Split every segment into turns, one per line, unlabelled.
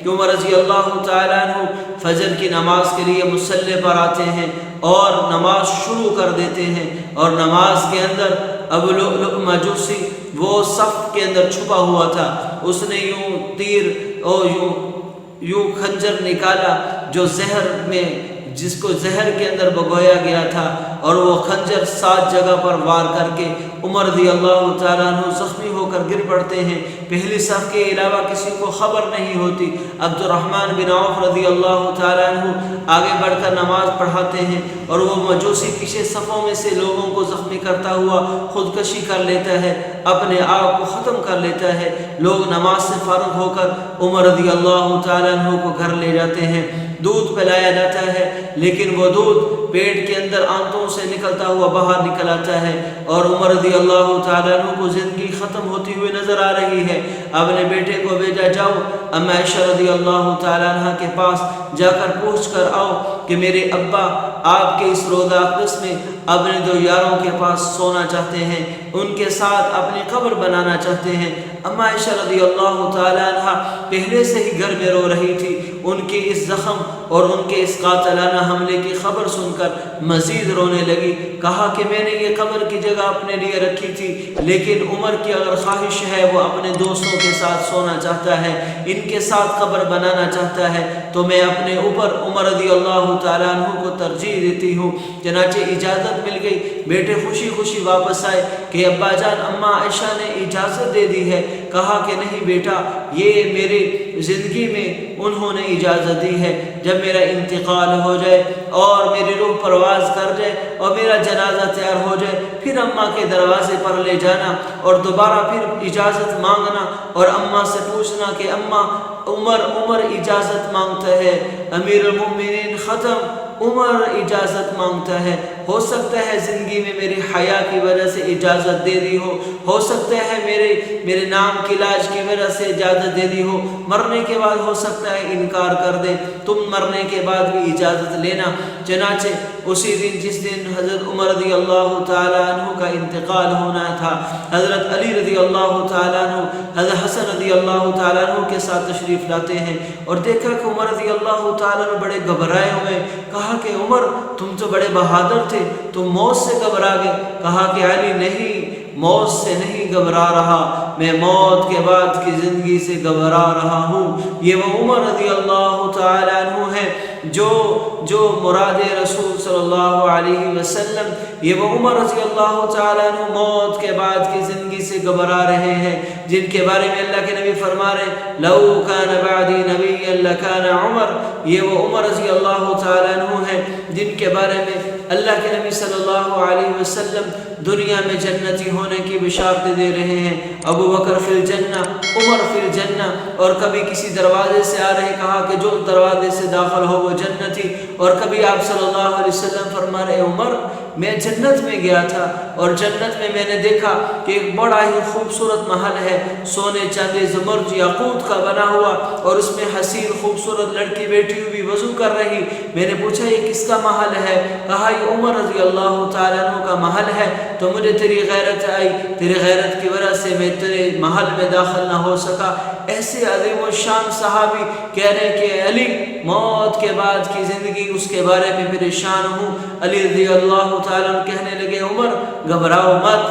کہ عمر رضی اللہ تعالیٰ عنہ فجر کی نماز کے لیے مصلی پر آتے ہیں اور نماز شروع کر دیتے ہیں، اور نماز کے اندر ابو لؤلؤ مجوسی وہ صف کے اندر چھپا ہوا تھا، اس نے یوں تیر اور یوں خنجر نکالا جو زہر میں، جس کو زہر کے اندر بگویا گیا تھا، اور وہ خنجر 7 جگہ پر وار کر کے عمر رضی اللہ تعالیٰ عنہ زخمی ہو کر گر پڑتے ہیں۔ پہلی صف کے علاوہ کسی کو خبر نہیں ہوتی۔ عبد الرحمن بن عوف رضی اللہ تعالیٰ عنہ آگے بڑھ کر نماز پڑھاتے ہیں، اور وہ مجوسی پیچھے صفوں میں سے لوگوں کو زخمی کرتا ہوا خودکشی کر لیتا ہے، اپنے آپ کو ختم کر لیتا ہے۔ لوگ نماز سے فارغ ہو کر عمر رضی اللہ تعالیٰ عنہ کو گھر لے جاتے ہیں، دودھ پلایا جاتا ہے، لیکن وہ دودھ پیٹ کے اندر آنتوں سے نکلتا ہوا باہر نکل آتا ہے، اور عمر رضی اللہ تعالیٰ عنہ کو زندگی ختم ہوتی ہوئی نظر آ رہی ہے۔ اپنے بیٹے کو بھیجا، جاؤ اما عائشہ رضی اللہ تعالیٰ عنہ کے پاس جا کر پوچھ کر آؤ کہ میرے ابا آپ کے اس روضہ اقدس میں اپنے 2 یاروں کے پاس سونا چاہتے ہیں، ان کے ساتھ اپنی قبر بنانا چاہتے ہیں۔ اما عائشہ رضی اللہ تعالیٰ عنہ پہلے سے ہی گھر میں رو رہی تھی، ان کے اس زخم اور ان کے اس قاتلانہ حملے کی خبر سن کر مزید رونے لگی۔ کہا کہ میں نے یہ قبر کی جگہ اپنے لیے رکھی تھی، لیکن عمر کی اگر خواہش ہے، وہ اپنے دوستوں کے ساتھ سونا چاہتا ہے، ان کے ساتھ قبر بنانا چاہتا ہے، تو میں اپنے اوپر عمر رضی اللہ تعالیٰ عنہ کو ترجیح دیتی ہوں۔ چنانچہ اجازت مل گئی، بیٹے خوشی خوشی واپس آئے کہ ابا جان اما عائشہ نے اجازت دے دی ہے۔ کہا کہ نہیں بیٹا، یہ میری زندگی میں انہوں نے اجازت دی ہے، جب میرا انتقال ہو جائے اور میری روح پرواز کر جائے اور میرا جنازہ تیار ہو جائے، پھر اماں کے دروازے پر لے جانا اور دوبارہ پھر اجازت مانگنا اور اماں سے پوچھنا کہ اماں عمر اجازت مانگتا ہے، امیر المؤمنین ختم عمر اجازت مانگتا ہے۔ ہو سکتا ہے زندگی میں میری حیا کی وجہ سے اجازت دے دی ہو سکتا ہے میرے نام کی علاج کی وجہ سے اجازت دے دی ہو، مرنے کے بعد ہو سکتا ہے انکار کر دے، تم مرنے کے بعد بھی اجازت لینا۔ چنانچہ اسی دن جس دن حضرت عمر رضی اللہ تعالیٰ عنہ کا انتقال ہونا تھا، حضرت علی رضی اللہ تعالیٰ عنہ حضرت حسن رضی اللہ تعالیٰ عنہ کے ساتھ تشریف لاتے ہیں، اور دیکھا کہ عمر رضی اللہ تعالیٰ عنہ بڑے گھبرائے ہوئے۔ کہا کہ عمر تم تو بڑے بہادر تھے، تم موت سے گھبرا گئے۔ کہا کہ علی نہیں، موت سے نہیں گھبرا رہا، میں موت کے بعد کی زندگی سے گھبرا رہا ہوں۔ یہ وہ عمر رضی اللہ تعالیٰ عنہ ہے جو مراد رسول صلی اللہ علیہ وسلم، یہ وہ عمر رضی اللہ تعالیٰ عنہ موت کے بعد کی زندگی سے گھبرا رہے ہیں، جن کے بارے میں اللہ کے نبی فرما رہے ہیں لو کان بعدی نبیا لکان عمر۔ یہ وہ عمر رضی اللہ تعالیٰ عنہ ہے جن کے بارے میں اللہ کے نبی صلی اللہ علیہ وسلم دنیا میں جنتی ہونے کی بشارت دے رہے ہیں۔ ابو بکر فی الجنہ، عمر فی الجنہ، اور کبھی کسی دروازے سے آ رہے، کہا کہ جو دروازے سے داخل ہو وہ جنتی، اور کبھی آپ صلی اللہ علیہ وسلم فرما رہے عمر میں جنت میں گیا تھا اور جنت میں نے دیکھا کہ ایک بڑا ہی خوبصورت محل ہے، سونے چاندی زمرد یاقوت کا بنا ہوا، اور اس میں حسین خوبصورت لڑکی بیٹھی ہوئی وضو کر رہی۔ میں نے پوچھا یہ کس کا محل ہے؟ کہا یہ عمر رضی اللہ تعالیٰ عنہ کا محل ہے۔ تو مجھے تیری غیرت آئی، تیری غیرت کی وجہ سے میں تیرے محل میں داخل نہ ہو سکا۔ ایسے عظیم و شان صحابی کہہ رہے کہ علی موت کے بعد کی زندگی اس کے بارے میں پریشان ہوں۔ علی رضی اللہ تعالیٰ عنہ کہنے لگے عمر گھبراؤ مت،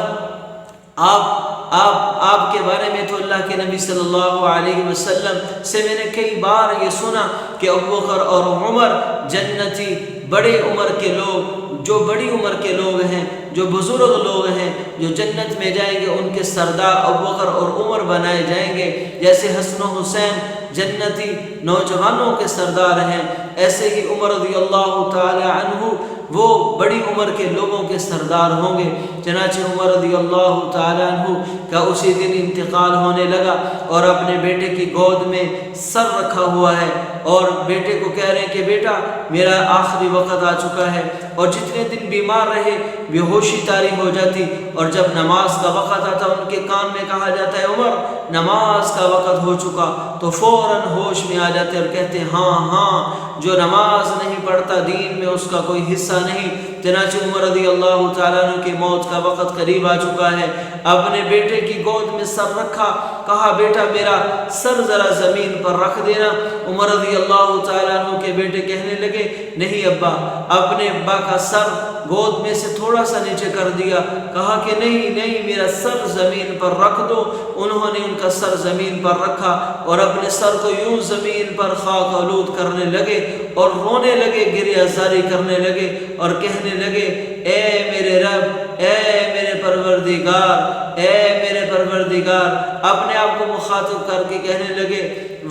آپ کے بارے میں تو اللہ کے نبی صلی اللہ علیہ وسلم سے میں نے کئی بار یہ سنا کہ ابو بکر اور عمر جنتی، بڑے عمر کے لوگ، جو بڑی عمر کے لوگ ہیں، جو بزرگ لوگ ہیں، جو جنت میں جائیں گے ان کے سردار ابو بکر اور عمر بنائے جائیں گے۔ جیسے حسن و حسین جنتی نوجوانوں کے سردار ہیں، ایسے ہی عمر رضی اللہ تعالی عنہ وہ بڑی عمر کے لوگوں کے سردار ہوں گے۔ چنانچہ عمر رضی اللہ تعالی عنہ کا اسی دن انتقال ہونے لگا، اور اپنے بیٹے کی گود میں سر رکھا ہوا ہے، اور بیٹے کو کہہ رہے ہیں کہ بیٹا میرا آخری وقت آ چکا ہے۔ اور جتنے دن بیمار رہے بے ہوشی طاری ہو جاتی، اور جب نماز کا وقت آتا ان کے کان میں کہا جاتا ہے عمر نماز کا وقت ہو چکا، تو فوراً ہوش میں آ جاتے اور کہتے ہیں ہاں جو نماز نہیں پڑھتا دین میں اس کا کوئی حصہ نہیں۔ چنانچہ عمر رضی اللہ تعالیٰ عنہ کی موت کا وقت قریب آ چکا ہے، اپنے بیٹے کی گود میں سر رکھا، کہا بیٹا میرا سر ذرا زمین پر رکھ دینا۔ عمر رضی اللہ تعالیٰ عنہ کے بیٹے کہنے لگے نہیں ابا، اپنے ابا کا سر گود میں سے تھوڑا سا نیچے کر دیا، کہا کہ نہیں نہیں میرا سر زمین پر رکھ دو۔ انہوں نے ان کا سر زمین پر رکھا اور اپنے سر کو یوں زمین پر خاک آلود کرنے لگے اور رونے لگے، گریہ زاری کرنے لگے اور کہنے لگے اے میرے رب، اے میرے پروردگار، اے میرے پروردگار، اپنے آپ کو مخاطب کر کے کہنے لگے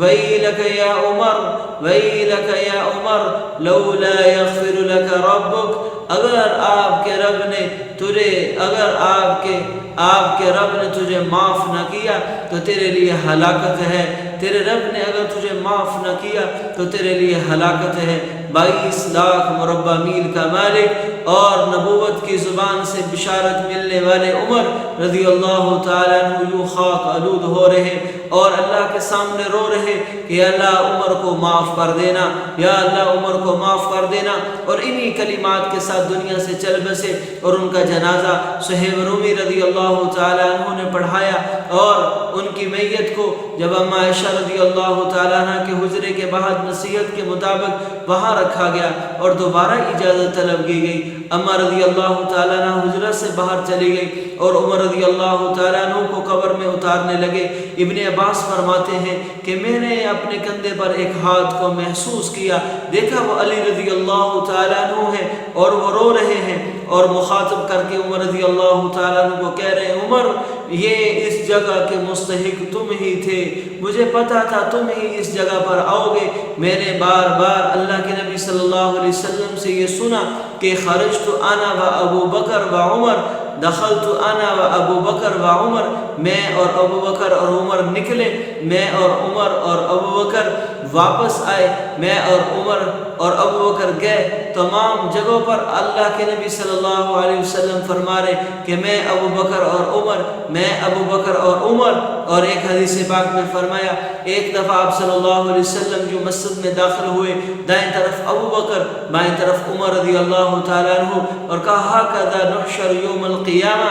ویلک یا عمر، ویلک یا عمر لولا یغفر لک ربک، اگر آپ کے رب نے تجھے، اگر آپ کے رب نے تجھے معاف نہ کیا تو تیرے لیے ہلاکت ہے، تیرے رب نے اگر تجھے معاف نہ کیا تو تیرے لیے ہلاکت ہے۔ 22 لاکھ مربع میل کا مالک اور نبوت کی زبان سے بشارت ملنے والے عمر رضی اللہ تعالیٰ عنہ یوں خاک آلود ہو رہے اور اللہ کے سامنے رو رہے کہ یا اللہ عمر کو معاف کر دینا، یا اللہ عمر کو معاف کر دینا، اور انہی کلمات کے ساتھ دنیا سے چل بسے اور ان کا جنازہ صہیب رومی رضی اللہ تعالیٰ عنہ نے پڑھایا اور ان کی میت کو جب اماں عائشہ رضی اللہ تعالیٰ عنہ کے حجرے کے بعد نصیحت کے مطابق وہاں رکھا گیا اور دوبارہ اجازت طلب کی گئی، اماں رضی اللہ تعالیٰ عنہ حجرہ سے باہر چلی گئی اور عمر رضی اللہ تعالیٰ عنہ کو قبر میں اتارنے لگے۔ ابن عباس فرماتے ہیں کہ میں نے اپنے کندھے پر ایک ہاتھ کو محسوس کیا، دیکھا وہ علی رضی اللہ تعالیٰ عنہ ہے اور وہ رو رہے ہیں اور مخاطب کر کے عمر رضی اللہ تعالیٰ عنہ کو کہہ رہے ہیں عمر یہ اس جگہ کے مستحق تم ہی تھے، مجھے پتا تھا تم ہی اس جگہ پر آؤ گے۔ میں نے بار بار اللہ کے نبی صلی اللہ علیہ وسلم سے یہ سنا کہ خرجت انا و ابو بکر و عمر، دخلت انا و ابو بکر و عمر، میں اور ابو بکر اور عمر نکلے، میں اور عمر اور ابو بکر واپس آئے، میں اور عمر اور ابو بکر گئے۔ تمام جگہوں پر اللہ کے نبی صلی اللہ علیہ وسلم فرما رہے کہ میں ابو بکر اور عمر، میں ابو بکر اور عمر، اور ایک حدیث پاک میں فرمایا ایک دفعہ آپ صلی اللہ علیہ وسلم جو مسجد میں داخل ہوئے، دائیں طرف ابو بکر، بائیں طرف عمر رضی اللہ تعالیٰ عنہ، اور کہا ہکذا نحشر یوم القیامہ،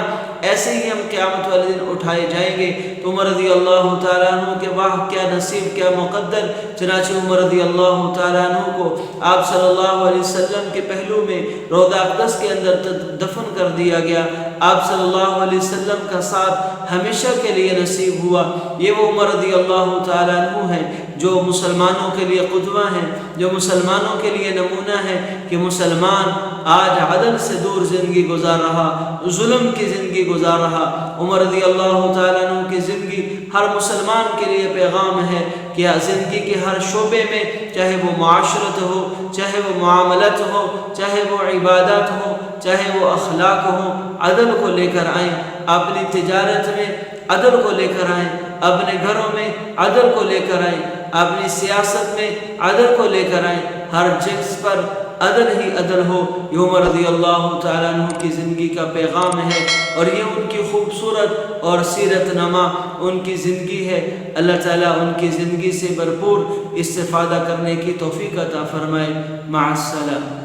ایسے ہی ہم قیامت والے دن اٹھائے جائیں گے۔ تو عمر رضی اللہ تعالیٰ عنہ کے واہ کیا نصیب، کیا مقدر، چنانچہ عمر رضی اللہ تعالیٰ عنہ کو آپ صلی اللہ علیہ وسلم کے پہلو میں روضہ اقدس کے اندر دفن کر دیا گیا۔ آپ صلی اللہ علیہ وسلم کا ساتھ ہمیشہ کے لیے نصیب ہوا۔ یہ وہ عمر رضی اللہ تعالیٰ عنہ ہیں جو مسلمانوں کے لیے قدوہ ہیں، جو مسلمانوں کے لیے نمونہ ہے کہ مسلمان آج عدل سے دور زندگی گزار رہا، ظلم کی زندگی گزار رہا۔ عمر رضی اللہ تعالیٰ عنہ کی زندگی ہر مسلمان کے لیے پیغام ہے کہ زندگی کے ہر شعبے میں، چاہے وہ معاشرت ہو، چاہے وہ معاملت ہو، چاہے وہ عبادات ہو، چاہے وہ اخلاق ہو، عدل کو لے کر آئیں۔ اپنی تجارت میں عدل کو لے کر آئیں، اپنے گھروں میں عدل کو لے کر آئیں، اپنی سیاست میں عدل کو لے کر آئیں، ہر جگہ پر عدل ہی عدل ہو۔ یہ عمر رضی اللہ تعالیٰ عنہ کی زندگی کا پیغام ہے اور یہ ان کی خوبصورت اور سیرت نما ان کی زندگی ہے۔ اللہ تعالیٰ ان کی زندگی سے بھرپور استفادہ کرنے کی توفیق عطا فرمائے۔ مع السلامہ۔